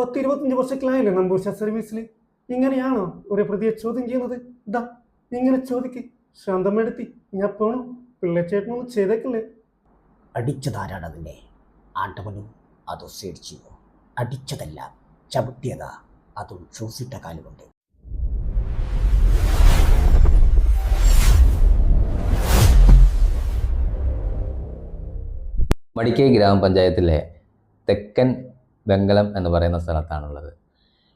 10-25 വർഷത്തിലായില്ലേ നമ്പൂർ സർവീസിൽ. ഇങ്ങനെയാണോ ഒരു പ്രതിയെ ചോദ്യം ചെയ്യുന്നത്? ഇതാ ഇങ്ങനെ ചോദിക്ക്. ശാന്തമെടുത്തി ഞാൻ പോണു. പിള്ളച്ചേട്ടനൊന്നും ചെയ്തേക്കല്ലേ. അടിച്ചതാരാണ് അതിനെ? ആണ്ടവനും അതോ സേടിച്ചിയോ? അടിച്ചതല്ല, ചവിട്ടിയതാ, അതും ഷൂസിട്ട കാലുകൊണ്ട്. മടിക്കൈ ഗ്രാമപഞ്ചായത്തിലെ തെക്കൻ വെങ്കലം എന്ന് പറയുന്ന സ്ഥലത്താണുള്ളത്.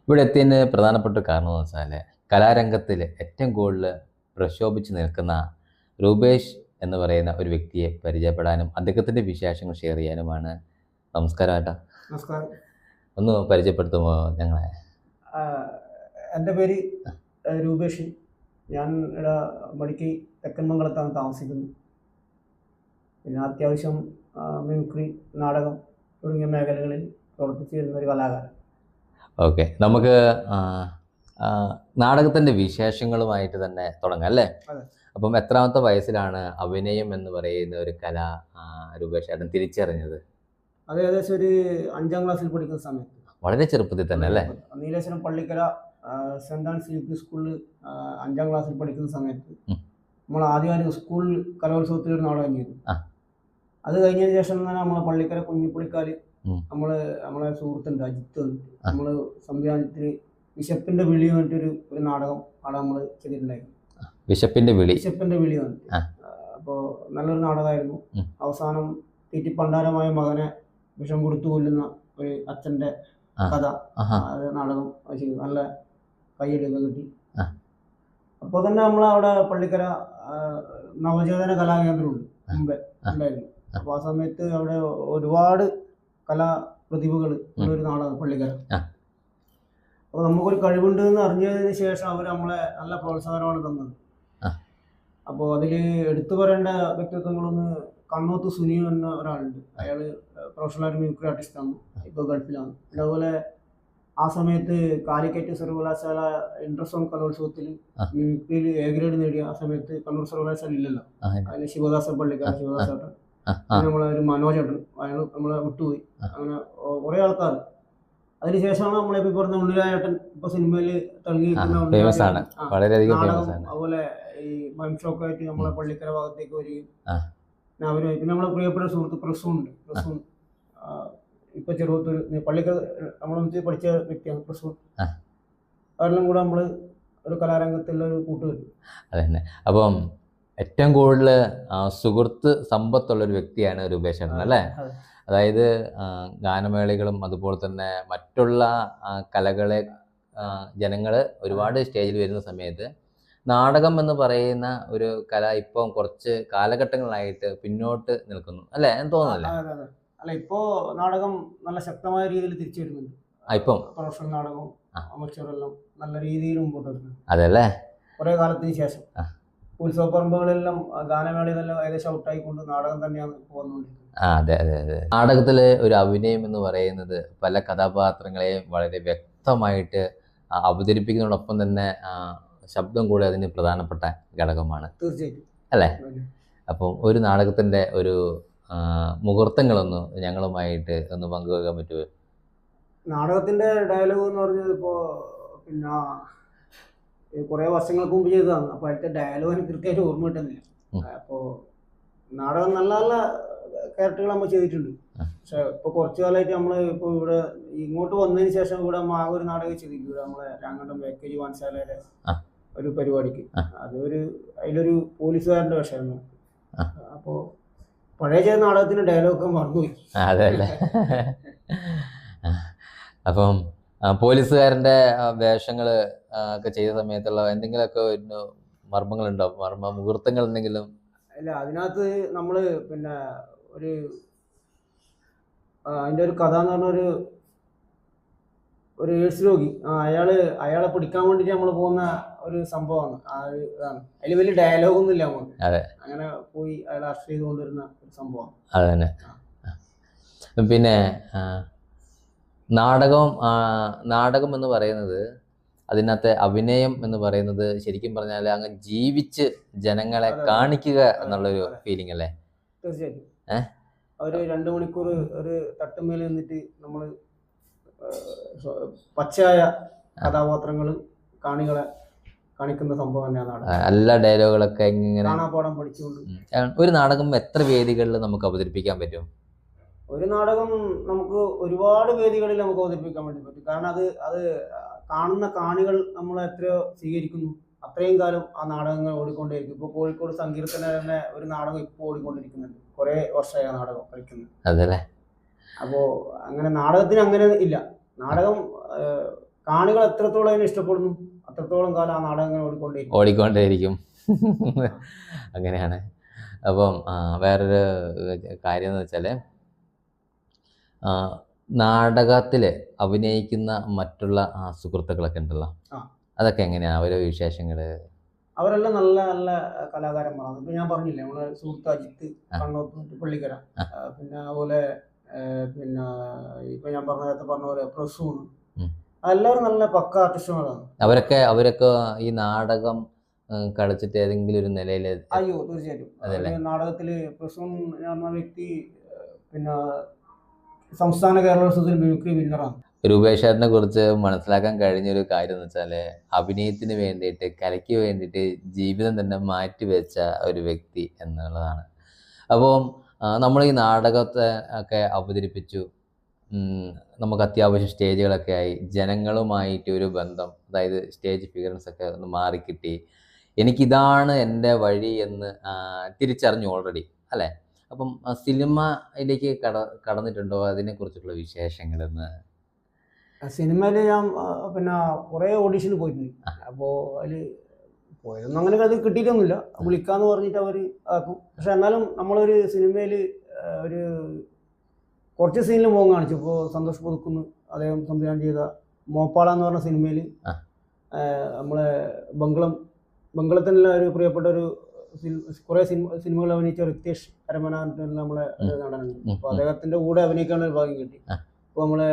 ഇവിടെ എത്തിയതിന് പ്രധാനപ്പെട്ട കാരണം എന്ന് വെച്ചാൽ കലാരംഗത്തിൽ ഏറ്റവും കൂടുതൽ പ്രക്ഷോഭിച്ച് നിൽക്കുന്ന രൂപേഷ് എന്ന് പറയുന്ന ഒരു വ്യക്തിയെ പരിചയപ്പെടാനും അദ്ദേഹത്തിൻ്റെ വിശേഷങ്ങൾ ഷെയർ ചെയ്യാനുമാണ്. നമസ്കാരം ഏട്ടാ. നമസ്കാരം. ഒന്ന് പരിചയപ്പെടുത്തുമോ ഞങ്ങളെ? എൻ്റെ പേര് രൂപേഷ്. ഞാൻ ഇവിടെ മടിക്കൈ തെക്കൻ മംഗലത്താണ് താമസിക്കുന്നത്. പിന്നെ അത്യാവശ്യം മിമിക്രി, നാടകം തുടങ്ങിയ മേഖലകളിൽ പ്രവർത്തിച്ചു വരുന്ന ഒരു കലാകാരൻ. ഓക്കെ, നമുക്ക് നാടകത്തിൻ്റെ വിശേഷങ്ങളുമായിട്ട് തന്നെ തുടങ്ങാം അല്ലേ? അപ്പം എത്രാമത്തെ വയസ്സിലാണ് അഭിനയം എന്ന് പറയുന്ന ഒരു കല രൂപേഷ് ഏട്ടൻ തിരിച്ചറിഞ്ഞത്? അത് ഏകദേശം ഒരു 5ാം ക്ലാസ്സിൽ പഠിക്കുന്ന സമയത്ത്. വളരെ ചെറുപ്പത്തിൽ തന്നെ അല്ലേ? Nileshwaram Pallikkara saint Ann's U P സ്കൂളിൽ 5ാം ക്ലാസ്സിൽ പഠിക്കുന്ന സമയത്ത് നമ്മൾ ആദ്യം സ്കൂളിൽ കലോത്സവത്തിൽ ഒരു നാടകം ചെയ്തു. അത് കഴിഞ്ഞതിന് ശേഷം തന്നെ നമ്മളെ പള്ളിക്കര കുഞ്ഞിപ്പുളിക്കാല് നമ്മളെ സുഹൃത്തുണ്ട് അജിത്ത്, നമ്മള് സംവിധാനത്തിൽ വിശപ്പിന്റെ വിളി പറഞ്ഞിട്ടൊരു നാടകം അവിടെ നമ്മൾ ചെയ്തിട്ടുണ്ടായിരുന്നു. വിശപ്പിന്റെ വിളി വന്നിട്ട് അപ്പോൾ നല്ലൊരു നാടകമായിരുന്നു. അവസാനം തീറ്റിപ്പണ്ടാരമായ മകനെ വിഷം കൊടുത്തു കൊല്ലുന്ന ഒരു അച്ഛന്റെ കഥ, നാടകം ചെയ്തു. നല്ല കൈയടിയൊക്കെ കിട്ടി. അപ്പോൾ തന്നെ നമ്മളവിടെ പള്ളിക്കര നവചേതന കലാകേന്ദ്രമുണ്ട്, മുമ്പേ ഉണ്ടായിരുന്നു. അപ്പോൾ ആ സമയത്ത് അവിടെ ഒരുപാട് കലാപ്രതിഭകൾ ഒരു നാടകം പള്ളിക്കര. അപ്പോൾ നമുക്കൊരു കഴിവുണ്ട് എന്ന് അറിഞ്ഞതിന് ശേഷം അവർ നമ്മളെ നല്ല പ്രോത്സാഹനമാണ് തന്നത്. അപ്പോൾ അതിൽ എടുത്തു പറയേണ്ട വ്യക്തിത്വങ്ങളൊന്ന് കണ്ണോത്ത് സുനി എന്ന ഒരാളുണ്ട്. അയാൾ പ്രൊഫഷണൽ മിമിക്രി ആർട്ടിസ്റ്റാണ്, ഇപ്പോൾ ഗൾഫിലാണ്. അതുപോലെ ആ സമയത്ത് കാലിക്കറ്റ് സർവകലാശാല ഇന്റർസോൺ കലോത്സവത്തിൽ മിമിക്രിയിൽ എ ഗ്രേഡ് നേടിയ ആ സമയത്ത് കണ്ണൂർ സർവകലാശാല ഇല്ലല്ലോ. അതിന് ശിവദാസൻ പള്ളിക്കാരൻ, ശിവദാസേട്ടൻ, നമ്മളെ ഒരു മനോജേട്ടൻ, അയാൾ നമ്മളെ വിട്ടുപോയി. അങ്ങനെ കുറേ ആൾക്കാർ. അതിനുശേഷമാണ് നമ്മളിപ്പോൾ പറഞ്ഞ ഉണ്ണിരായേട്ടൻ ഇപ്പൊ സിനിമയിൽ തിളങ്ങിയിരിക്കുന്ന നാടകം. അതുപോലെ ഈ മൈംഷോക്ക് ആയിട്ട് നമ്മളെ പള്ളിക്കര ഭാഗത്തേക്ക് വരികയും അവരുമായി പിന്നെ നമ്മളെ പ്രിയപ്പെട്ട സുഹൃത്ത് പ്രസൂൺ ഇപ്പൊ ചെറുപ്പത്തൂർ പള്ളിക്കര നമ്മളെ പഠിച്ച വ്യക്തിയാണ് പ്രസൂൺ. അവരെല്ലാം കൂടെ നമ്മള് ഒരു കലാരംഗത്തുള്ള ഒരു കൂട്ടുകെട്ട്. അതന്നെ. അപ്പം ഏറ്റവും കൂടുതൽ സുഹൃത്ത് സമ്പത്തുള്ളൊരു വ്യക്തിയാണ് രൂപേഷ് ഏട്ടൻ അല്ലേ? അതായത് ഗാനമേളകളും അതുപോലെ തന്നെ മറ്റുള്ള കലകളെ ജനങ്ങൾ ഒരുപാട് സ്റ്റേജിൽ വരുന്ന സമയത്ത് നാടകം എന്ന് പറയുന്ന ഒരു കല ഇപ്പം കുറച്ച് കാലഘട്ടങ്ങളായിട്ട് പിന്നോട്ട് നിൽക്കുന്നു അല്ലേ എന്ന് തോന്നുന്നില്ല? അല്ല, ഇപ്പോ നാടകം നല്ല ശക്തമായ രീതിയിൽ തിരിച്ചു വരുന്നുണ്ട്. ഇപ്പം പ്രൊഫഷണൽ നാടകവും അമച്ചറെല്ലാം നല്ല രീതിയിൽ മുമ്പോട്ട് വരുന്നുണ്ട്. അതെല്ലേ? കുറെ കാലത്തിന് ശേഷം ഉത്സവ പറമ്പുകളെല്ലാം ഗാനമേളയിലെല്ലാം ഏകദേശം ഔട്ടായിക്കൊണ്ട് നാടകം തന്നെയാണ് പോകുന്നുകൊണ്ടിരിക്കുന്നത്. അതെ അതെ അതെ. നാടകത്തില് ഒരു അഭിനയം എന്ന് പറയുന്നത് പല കഥാപാത്രങ്ങളെയും വളരെ വ്യക്തമായിട്ട് അവതരിപ്പിക്കുന്നതോടൊപ്പം തന്നെ ശബ്ദം കൂടി അതിന് പ്രധാനപ്പെട്ട ഘടകമാണ്. തീർച്ചയായിട്ടും അല്ലേ? അപ്പം ഒരു നാടകത്തിന്റെ ഒരു മുഹൂർത്തങ്ങളൊന്ന് ഞങ്ങളുമായിട്ട് ഒന്ന് പങ്കുവെക്കാൻ പറ്റുമോ? നാടകത്തിന്റെ ഡയലോഗ് എന്ന് പറഞ്ഞത് ഇപ്പോ പിന്നെ കുറെ വർഷങ്ങൾക്ക് മുമ്പ് ചെയ്തതാണ്. അപ്പൊ അതിന്റെ ഡയലോഗിന് കൃത്യമായിട്ട് ഓർമ്മ കിട്ടുന്നില്ല. അപ്പോ നാടകം നല്ല നല്ല ക്യാരക്ടറുകൾ നമ്മൾ ചെയ്തിട്ടുണ്ട്. പക്ഷെ ഇപ്പൊ കുറച്ചു കാലമായിട്ട് നമ്മള് ഇപ്പൊ ഇവിടെ ഇങ്ങോട്ട് വന്നതിന് ശേഷം ഇവിടെ ആ ഒരു നാടകം ചെയ്തിട്ടുണ്ട്. ഇവിടെ നമ്മളെ രാങ്ങണ്ടം വേക്കേജ് വാൻശാലയുടെ ഒരു പരിപാടിക്ക് അതിലൊരു പോലീസുകാരന്റെ വേഷമായിരുന്നു. അപ്പോ പഴയ ചെയ്ത നാടകത്തിന്റെ ഡയലോഗൊക്കെ മറന്നുപോയി. അതല്ലേ? അപ്പം പോലീസുകാരന്റെ വേഷങ്ങൾ ഒക്കെ ചെയ്ത സമയത്തുള്ള എന്തെങ്കിലുമൊക്കെ മർമ്മങ്ങളുണ്ടോ? മുഹൂർത്തങ്ങൾ എന്തെങ്കിലും? അല്ല, അതിനകത്ത് നമ്മള് പിന്നെ അതിന്റെ ഒരു കഥ എന്ന് പറഞ്ഞ ഒരു എയ്ഡ്സ് രോഗി, അയാളെ പിടിക്കാൻ വേണ്ടിട്ട് നമ്മൾ പോകുന്ന ഒരു സംഭവമാണ്. ഇതാണ് അതിൽ വലിയ ഡയലോഗ് ഒന്നും ഇല്ല നമുക്ക്. അങ്ങനെ പോയി അയാളെ അറസ്റ്റ് ചെയ്തുകൊണ്ടിരുന്ന ഒരു സംഭവമാണ്. അതന്നെ. പിന്നെ നാടകം എന്ന് പറയുന്നത്, അതിനകത്തെ അഭിനയം എന്ന് പറയുന്നത് ശരിക്കും പറഞ്ഞാൽ അങ്ങ് ജീവിച്ച് ജനങ്ങളെ കാണിക്കുക എന്നുള്ളൊരു ഫീലിംഗ് അല്ലേ? തീർച്ചയായിട്ടും. ഒരു 2 മണിക്കൂർ ഒരു തട്ടുമേൽ നിന്നിട്ട് നമ്മൾ പച്ചയായ കഥാപാത്രങ്ങൾ കാണികളെ കാണിക്കുന്ന സംഭവം തന്നെയാണ് നാടകം. എല്ലാ ഡയലോഗുകളൊക്കെ ഇങ്ങനെ കാണാപ്പാടം പഠിച്ചുകൊണ്ട്. ഒരു നാടകം എത്ര വേദികളിൽ നമുക്ക് അവതരിപ്പിക്കാൻ പറ്റും? ഒരു നാടകം നമുക്ക് ഒരുപാട് വേദികളിൽ നമുക്ക് അവതരിപ്പിക്കാൻ വേണ്ടി പറ്റും. കാരണം അത് കാണുന്ന കാണികൾ നമ്മളെ എത്രയോ സ്വീകരിക്കുന്നു അത്രയും കാലം ആ നാടകങ്ങൾ ഓടിക്കൊണ്ടേയിരിക്കും. ഇപ്പോൾ കോഴിക്കോട് സങ്കീർത്തന തന്നെ ഒരു നാടകം ഇപ്പോൾ ഓടിക്കൊണ്ടിരിക്കുന്നുണ്ട്. കുറേ വർഷമായി ആ നാടകം കളിക്കുന്നത്. അതല്ലേ. അപ്പോൾ അങ്ങനെ നാടകത്തിന് അങ്ങനെ ഇല്ല. നാടകം കാണികൾ എത്രത്തോളം അതിനെ ഇഷ്ടപ്പെടുന്നു അത്രത്തോളം കാലം ആ നാടകങ്ങൾ ഓടിക്കൊണ്ടേയിരിക്കും. അങ്ങനെയാണ്. അപ്പം വേറൊരു കാര്യം എന്ന് വെച്ചാൽ നാടകത്തിൽ അഭിനയിക്കുന്ന മറ്റുള്ള സുഹൃത്തുക്കളൊക്കെ ഉണ്ടല്ലോ, അതൊക്കെ എങ്ങനെയാണ് അവരുടെ വിശേഷങ്ങൾ? അവരെല്ലാം നല്ല നല്ല കലാകാരന്മാരാണ്. ഇപ്പം ഞാൻ പറഞ്ഞില്ലേ നമ്മളെ സുഹൃത്ത് അജിത്ത് കണ്ണൂർ പള്ളിക്കര, പിന്നെ അതുപോലെ പിന്നെ ഇപ്പം ഞാൻ നേരത്തെ പറഞ്ഞ പോലെ പ്രസൂൺ, എല്ലാവരും നല്ല പക്ക ആർട്ടിസ്റ്റുകളാണ്. അവരൊക്കെ ഈ നാടകം കളിച്ചിട്ട് ഏതെങ്കിലും ഒരു നിലയിൽ? അയ്യോ തീർച്ചയായിട്ടും. നാടകത്തില് പ്രസൂൺ എന്ന വ്യക്തി പിന്നെ സംസ്ഥാന കേരളോത്സവത്തിൽ മിമിക്രി വിന്നറാണ്. രൂപേഷേട്ടനെ കുറിച്ച് മനസ്സിലാക്കാൻ കഴിഞ്ഞൊരു കാര്യം എന്ന് വെച്ചാൽ അഭിനയത്തിന് വേണ്ടിയിട്ട് കലയ്ക്ക് വേണ്ടിയിട്ട് ജീവിതം തന്നെ മാറ്റിവെച്ച ഒരു വ്യക്തി എന്നുള്ളതാണ്. അപ്പോൾ നമ്മൾ ഈ നാടകത്തെ ഒക്കെ അവതരിപ്പിച്ചു, നമുക്ക് അത്യാവശ്യം സ്റ്റേജുകളൊക്കെ ആയി, ജനങ്ങളുമായിട്ട് ഒരു ബന്ധം, അതായത് സ്റ്റേജ് ഫിഗറൻസ് ഒക്കെ ഒന്ന് മാറിക്കിട്ടി, എനിക്കിതാണ് എൻ്റെ വഴി എന്ന് തിരിച്ചറിഞ്ഞു ഓൾറെഡി അല്ലേ? അപ്പം സിനിമയിലേക്ക് കടന്നിട്ടുണ്ടോ? അതിനെക്കുറിച്ചുള്ള വിശേഷങ്ങളെന്ന്. സിനിമയിൽ ഞാൻ പിന്നെ കുറേ ഓഡീഷന് പോയിട്ടുണ്ട്. അപ്പോൾ അതിൽ പോയതൊന്നും അങ്ങനെ അത് കിട്ടിയിട്ടൊന്നുമില്ല. വിളിക്കാമെന്ന് പറഞ്ഞിട്ട് അവർ ആക്കും. പക്ഷെ എന്നാലും നമ്മളൊരു സിനിമയിൽ ഒരു കുറച്ച് സീനിൽ മുഖം കാണിച്ചു. ഇപ്പോൾ സന്തോഷ് പുതുക്കുന്ന് അദ്ദേഹം സംവിധാനം ചെയ്ത മോപ്പാള എന്ന് പറഞ്ഞ സിനിമയിൽ നമ്മളെ ബംഗളത്തിനുള്ള ഒരു പ്രിയപ്പെട്ട ഒരു കുറേ സിനിമകൾ അഭിനയിച്ച റിത്തേഷ് അരമന നമ്മളെ നടനുണ്ട്. അപ്പോൾ അദ്ദേഹത്തിൻ്റെ കൂടെ അഭിനയിക്കാനുള്ള ഒരു ഭാഗ്യം കിട്ടി. അപ്പോൾ നമ്മളെ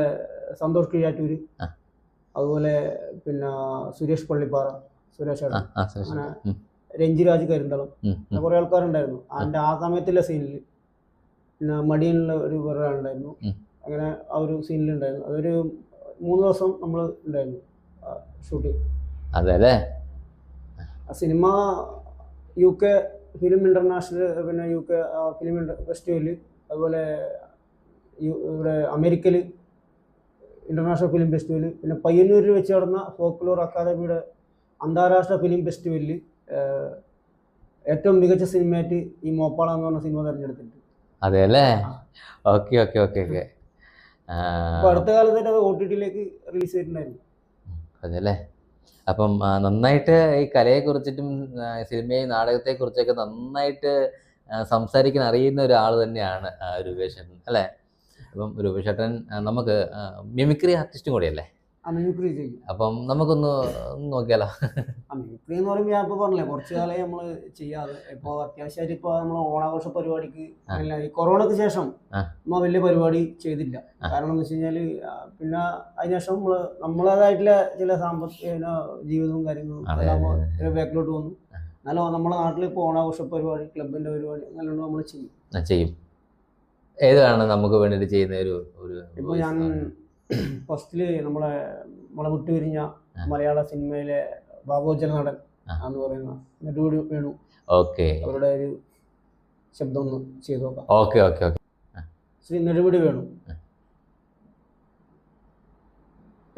സന്തോഷ് കിഴാറ്റൂര്, അതുപോലെ പിന്നെ സുരേഷ് പള്ളിപ്പാറ, സുരേഷ് അങ്ങനെ രഞ്ജിരാജ് കരിന്തളം, അങ്ങനെ കുറേ ആൾക്കാരുണ്ടായിരുന്നു അതിൻ്റെ ആ സമയത്തുള്ള സീനിൽ. പിന്നെ മടിയനുള്ള ഒരു വേറെ ആളുണ്ടായിരുന്നു. അങ്ങനെ ആ ഒരു സീനിലുണ്ടായിരുന്നു. അതൊരു 3 ദിവസം നമ്മൾ ഉണ്ടായിരുന്നു ഷൂട്ടിങ്. അതെ. ആ സിനിമ UK ഫിലിം ഇൻ്റർനാഷണൽ, പിന്നെ UK ഫിലിം ഫെസ്റ്റിവല്, അതുപോലെ ഇവിടെ അമേരിക്കയിൽ ഇൻ്റർനാഷണൽ ഫിലിം ഫെസ്റ്റിവൽ, പിന്നെ പയ്യന്നൂരിൽ വെച്ച് നടന്ന ഫോക്ലോർ അക്കാദമിയുടെ അന്താരാഷ്ട്ര ഫിലിം ഫെസ്റ്റിവലിൽ ഏറ്റവും മികച്ച സിനിമയായിട്ട് ഈ മോപ്പാള എന്ന് പറഞ്ഞ സിനിമ തിരഞ്ഞെടുത്തിട്ടുണ്ട്. അതെ അല്ലേ. Okay okay okay okay. അപ്പോൾ അടുത്ത കാലത്തായിട്ട് അത് OTT-യിലേക്ക് റിലീസ് ചെയ്തിട്ടുണ്ടായിരുന്നു. അതെ അല്ലേ. അപ്പം നന്നായിട്ട് ഈ കലയെക്കുറിച്ചിട്ടും സിനിമയും നാടകത്തെക്കുറിച്ചൊക്കെ നന്നായിട്ട് സംസാരിക്കാൻ അറിയുന്ന ഒരാൾ തന്നെയാണ് രൂപേഷേട്ടൻ അല്ലേ? അപ്പം രൂപേഷേട്ടൻ നമുക്ക് മിമിക്രി ആർട്ടിസ്റ്റും കൂടിയല്ലേ? മിമിക്രി ചെയ്യും. അപ്പം നമുക്കൊന്ന് നോക്കിയാലോ? മിമിക്രി എന്ന് പറയുമ്പോൾ ഞാൻ ഇപ്പോൾ പറഞ്ഞില്ലേ കുറച്ച് കാലം നമ്മൾ ചെയ്യാതെ. ഇപ്പോൾ അത്യാവശ്യമായിട്ട് ഇപ്പോൾ നമ്മൾ ഓണാഘോഷ പരിപാടിക്ക് ഈ കൊറോണയ്ക്ക് ശേഷം നമ്മൾ വലിയ പരിപാടി ചെയ്തില്ല. കാരണം എന്ന് വെച്ച് കഴിഞ്ഞാൽ പിന്നെ അതിനുശേഷം നമ്മളേതായിട്ടുള്ള ചില സാമ്പത്തിക ജീവിതവും കാര്യങ്ങളും എല്ലാം ബാക്കിലോട്ട് വന്നു. എന്നാലും നമ്മുടെ നാട്ടിൽ ഇപ്പോൾ ഓണാഘോഷ പരിപാടി, ക്ലബിൻ്റെ പരിപാടി നല്ലോണം നമ്മൾ ചെയ്യും. ഏതാണ് നമുക്ക് വേണ്ടിയിട്ട് ചെയ്യുന്ന ഒരു ഇപ്പോൾ ഞാൻ ഫസ്റ്റില് നമ്മളെ വിട്ടുപിരിഞ്ഞ മലയാള സിനിമയിലെ ബാബോജന നടൻ എന്ന് പറയുന്ന നെടുമുടി വേണു, അവരുടെ ഒരു ശബ്ദം ഒന്ന് ചെയ്തു നോക്കാം. Okay okay okay. Shri Nedumudi Venu.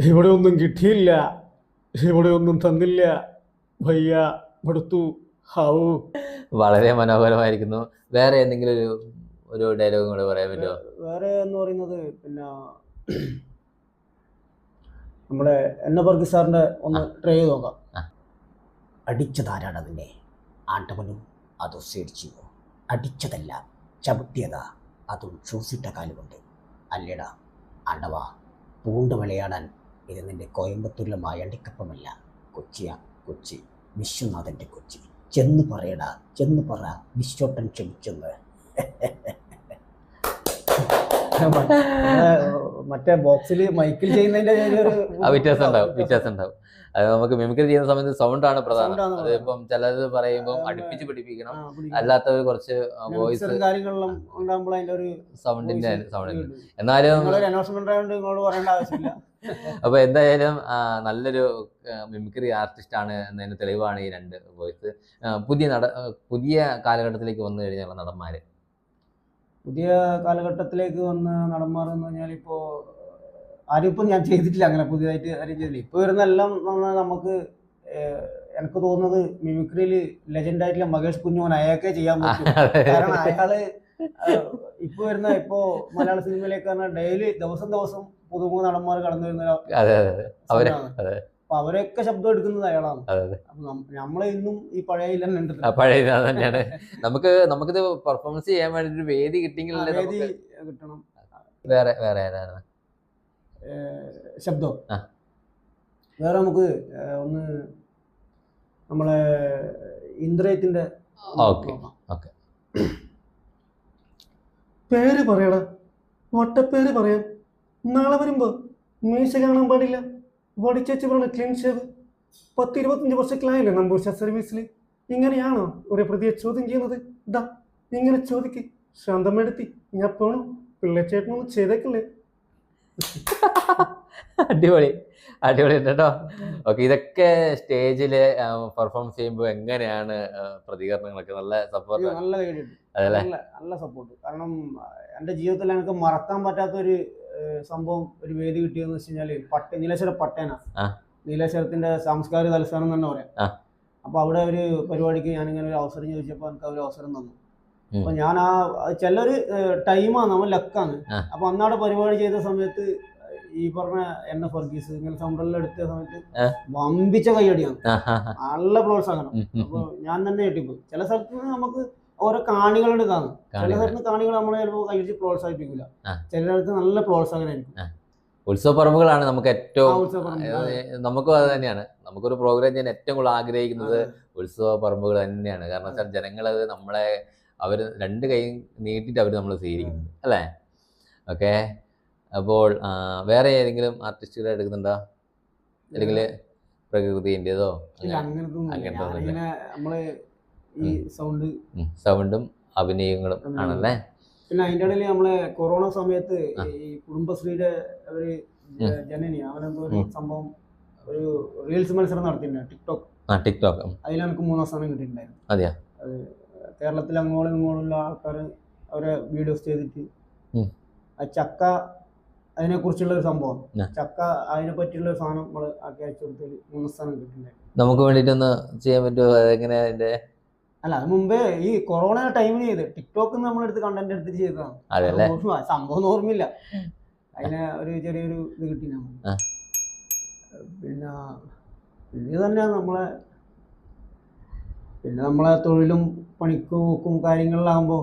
ഇവിടെ ഒന്നും കിട്ടിയില്ല, ഇവിടെ ഒന്നും തന്നില്ല, ഭയ്യ മടുത്തു, ഹാവൂ. വളരെ മനോഹരമായിരിക്കുന്നു. വേറെ എന്തെങ്കിലും ഒരു ഡയലോഗും കൂടെ പറയാൻ പറ്റുമോ? വേറെ എന്ന് പറയുന്നത് പിന്നെ നമ്മുടെ വർഗീസ് സാറിൻ്റെ ഒന്ന് ട്രൈ ചെയ്ത് നോക്കാം. അടിച്ചതാരാണ് അതിനെ? ആണ്ടവനും അതോ സേടിച്ചിയോ? അടിച്ചതല്ല, ചവിട്ടിയതാ, അതും ഷൂസിട്ട കാലുകൊണ്ട്. അല്ലേടാ ആണ്ടവ, പൂണ്ട് വിളയാടാൻ ഇത് നിന്റെ കോയമ്പത്തൂരിലെ മായണ്ടിക്കപ്പമല്ല, കൊച്ചിയാ കൊച്ചി, വിശ്വനാഥൻ്റെ കൊച്ചി. ചെന്ന് പറയടാ, ചെന്ന് പറ വിശ്വട്ടൻ ക്ഷമിച്ചെന്ന്. മറ്റേ ബോക്സിൽ മൈക്കിൽ ചെയ്യുന്നതിന്റെ വ്യത്യാസം ഉണ്ടാവും. അത് നമുക്ക് മിമിക്രി ചെയ്യുന്ന സമയത്ത് സൗണ്ടാണ് പ്രധാനം. Sound ആണ് അത് ഇപ്പം ചിലത് പറയുമ്പോൾ അടുപ്പിച്ച് പിടിപ്പിക്കണം, അല്ലാത്തവർ കുറച്ച് വോയിസ് കാര്യങ്ങളിലും ഉണ്ടാകുമ്പോൾ അതിന്റെ ഒരു സൗണ്ടിന്റെ എന്നാലും അനൗൺസ്മെന്റ് ആയതുകൊണ്ട് നിങ്ങളോട് പറയേണ്ട ആവശ്യമില്ല. അപ്പൊ എന്തായാലും നല്ലൊരു മിമിക്രി ആർട്ടിസ്റ്റ് ആണ് എന്നതിന് തെളിവാണ് ഈ രണ്ട് വോയിസ്. പുതിയ കാലഘട്ടത്തിലേക്ക് വന്നു കഴിഞ്ഞുള്ള നടന്മാര്, പുതിയ കാലഘട്ടത്തിലേക്ക് വന്ന നടന്മാർ എന്ന് പറഞ്ഞാൽ ഇപ്പോൾ ആരും ഇപ്പം ഞാൻ ചെയ്തിട്ടില്ല, അങ്ങനെ പുതിയതായിട്ട് ആരും ചെയ്തില്ല. ഇപ്പോൾ വരുന്നെല്ലാം നമുക്ക് എനിക്ക് തോന്നുന്നത് മിമിക്രിയിൽ ലെജൻഡ് ആയിട്ടുള്ള മഹേഷ് കുഞ്ഞോൻ അയാൾക്കേ ചെയ്യാൻ പറ്റും. കാരണം അയാള് ഇപ്പോ മലയാള സിനിമയിലേക്ക് പറഞ്ഞാൽ ഡെയിലി ദിവസം പുതുമുഖ നടന്മാർ കടന്നു വരുന്ന അപ്പൊ അവരൊക്കെ ശബ്ദം എടുക്കുന്നത് അയാളാണ്. അപ്പൊ നമ്മളെ ഇന്നും ഈ പഴയ തന്നെയാണ്. നമുക്കിത് പെർഫോമൻസ് ചെയ്യാൻ വേണ്ടി ഒരു വേദി കിട്ടിയെങ്കിൽ കിട്ടണം. വേറെ ആരാണ് ശബ്ദം? വേറെ നമുക്ക് ഒന്ന് നമ്മളെ ഇന്ദ്രയത്തിന്റെ പേര് പറയടാ, വട്ടപ്പേര് പറയാം. നാളെ വരുമ്പോ മീശ കാണാൻ പാടില്ല, വടിച്ചേച്ച് പറഞ്ഞ ക്ലീൻ ഷേവ്. 10-25 വർഷത്തിലായില്ലേ നമ്പൂർശ സർവീസിൽ. ഇങ്ങനെയാണോ ഒരു പ്രതിയെ ചോദ്യം ചെയ്യുന്നത്? ഇതാ ഇങ്ങനെ ചോദിക്ക്, ശാന്തമെടുത്തി ഞാൻ പോണു, പിള്ളേച്ചേട്ടനൊന്നും ചെയ്തേക്കല്ലേ. അടിപൊളി ഉണ്ട് കേട്ടോ. ഓക്കെ, ഇതൊക്കെ സ്റ്റേജില് പെർഫോമൻസ് ചെയ്യുമ്പോൾ എങ്ങനെയാണ് പ്രതികരണങ്ങളൊക്കെ? നല്ല സപ്പോർട്ട്, നല്ല സപ്പോർട്ട്. കാരണം എൻ്റെ ജീവിതത്തിൽ എനിക്ക് മറക്കാൻ പറ്റാത്തൊരു സംഭവം, ഒരു വേദി കിട്ടിയെന്ന് വെച്ച് കഴിഞ്ഞാല് നീലേശ്വര പട്ടേന, നീലേശ്വരത്തിന്റെ സാംസ്കാരിക തലസ്ഥാനം തന്നെ പറയാം. അപ്പൊ അവിടെ ഒരു പരിപാടിക്ക് ഞാനിങ്ങനെ ഒരു അവസരം ചോദിച്ചപ്പോൾ എനിക്ക് ഒരു അവസരം തന്നു. അപ്പൊ ഞാൻ ചിലൊരു ടൈമാണ്, നമ്മൾ ലക്കാണ്. അപ്പൊ അന്നാടെ പരിപാടി ചെയ്ത സമയത്ത് ഈ പറഞ്ഞ എന്നെ ഫർഗീസ് ഇങ്ങനെ സൗണ്ടെല്ലാം എടുത്ത സമയത്ത് വമ്പിച്ച കൈയടിയാണ്, നല്ല പ്രോത്സാഹനം. അപ്പൊ ഞാൻ തന്നെ കേട്ടിപ്പോ ചില സ്ഥലത്ത് നമുക്ക് ഓരോ കാണികളുടെ ഇതാണ്. ചില സ്ഥലത്ത് കാണികൾ നമ്മളെ ചിലപ്പോൾ കൈയടിച്ച് പ്രോത്സാഹിപ്പിക്കില്ല, ചിലയിടത്ത് നല്ല പ്രോത്സാഹനമായിരിക്കും. ഉത്സവ പറമ്പുകളാണ് നമുക്ക് ഏറ്റവും, നമുക്കും അത് തന്നെയാണ്. നമുക്കൊരു പ്രോഗ്രാം ചെയ്യാൻ ഏറ്റവും കൂടുതൽ ആഗ്രഹിക്കുന്നത് ഉത്സവ പറമ്പുകൾ തന്നെയാണ്. കാരണം വെച്ചാൽ ജനങ്ങളത് നമ്മളെ രണ്ട് കൈ നീട്ടിട്ട് അവർ നമ്മൾ സ്വീകരിക്കുന്നത് അല്ലേ. ഓക്കെ, അപ്പോൾ വേറെ ഏതെങ്കിലും ആർട്ടിസ്റ്റുകളെ എടുക്കുന്നുണ്ടോ, അല്ലെങ്കിൽ പ്രകൃതിൻ്റെതോ? സൗണ്ടും അഭിനയങ്ങളും ആണല്ലേ. പിന്നെ അതിൻ്റെ ഇടയിൽ നമ്മളെ കൊറോണ സമയത്ത് ഈ കുടുംബശ്രീയുടെ ഒരു ജനനി അവനെന്തോ ഒരു സംഭവം, ഒരു റീൽസ് മത്സരം നടത്തിയിട്ടുണ്ട് ടിക്ടോക്ക്. അതിൽ എനിക്ക് 3ാം സ്ഥാനം കിട്ടിയിട്ടുണ്ടായിരുന്നു. അതെയാ? അത് കേരളത്തിലെ അങ്ങോളം ആൾക്കാർ അവരെ വീഡിയോസ് ചെയ്തിട്ട് ചക്ക അതിനെ കുറിച്ചുള്ള ഒരു സംഭവം, ചക്ക അതിനെ പറ്റിയുള്ള ഒരു സാധനം നമ്മൾ ആക്കി അയച്ചു കൊടുത്തതിൽ 3ാം സ്ഥാനം കിട്ടിയിട്ടുണ്ടായിരുന്നു. നമുക്ക് വേണ്ടിയിട്ടൊന്ന് ചെയ്യാൻ പറ്റുമോ? എങ്ങനെ അതിന്റെ? അല്ല, അത് മുമ്പേ ഈ കൊറോണ ടൈമിന് ചെയ്ത് ടിക്ടോക്ക് നമ്മളെടുത്ത് കണ്ടന്റ് എടുത്തിട്ട് ചെയ്തതാണ്. സംഭവം ഓർമ്മയില്ല. അതിന് ഒരു ചെറിയൊരു ഇത് കിട്ടി. പിന്നെ ഇത് തന്നെയാണ് നമ്മളെ തൊഴിലും പണിക്കും കാര്യങ്ങളിലാകുമ്പോ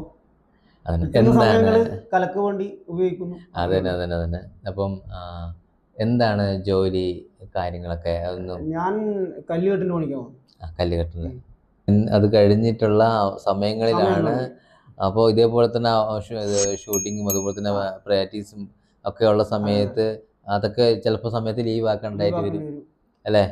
സമയങ്ങള് കലക്ക് വേണ്ടി ഉപയോഗിക്കുന്നു. അതന്നെ. അപ്പം എന്താണ് ജോലി കാര്യങ്ങളൊക്കെ? ഞാൻ കല്ലുകെട്ടിന് പണിക്കാൻ പോകും. കല്ലുകെട്ടിന് അത് കഴിഞ്ഞിട്ടുള്ള സമയങ്ങളിലാണ്. അപ്പോൾ ഇതേപോലെ തന്നെ ഷൂട്ടിങ്ങും അതുപോലെ തന്നെ പ്രാക്ടീസും ഒക്കെ ഉള്ള സമയത്ത് അതൊക്കെ ചിലപ്പോൾ സമയത്ത് ലീവ് ആക്കേണ്ടതായിട്ട് വരും അല്ലേ?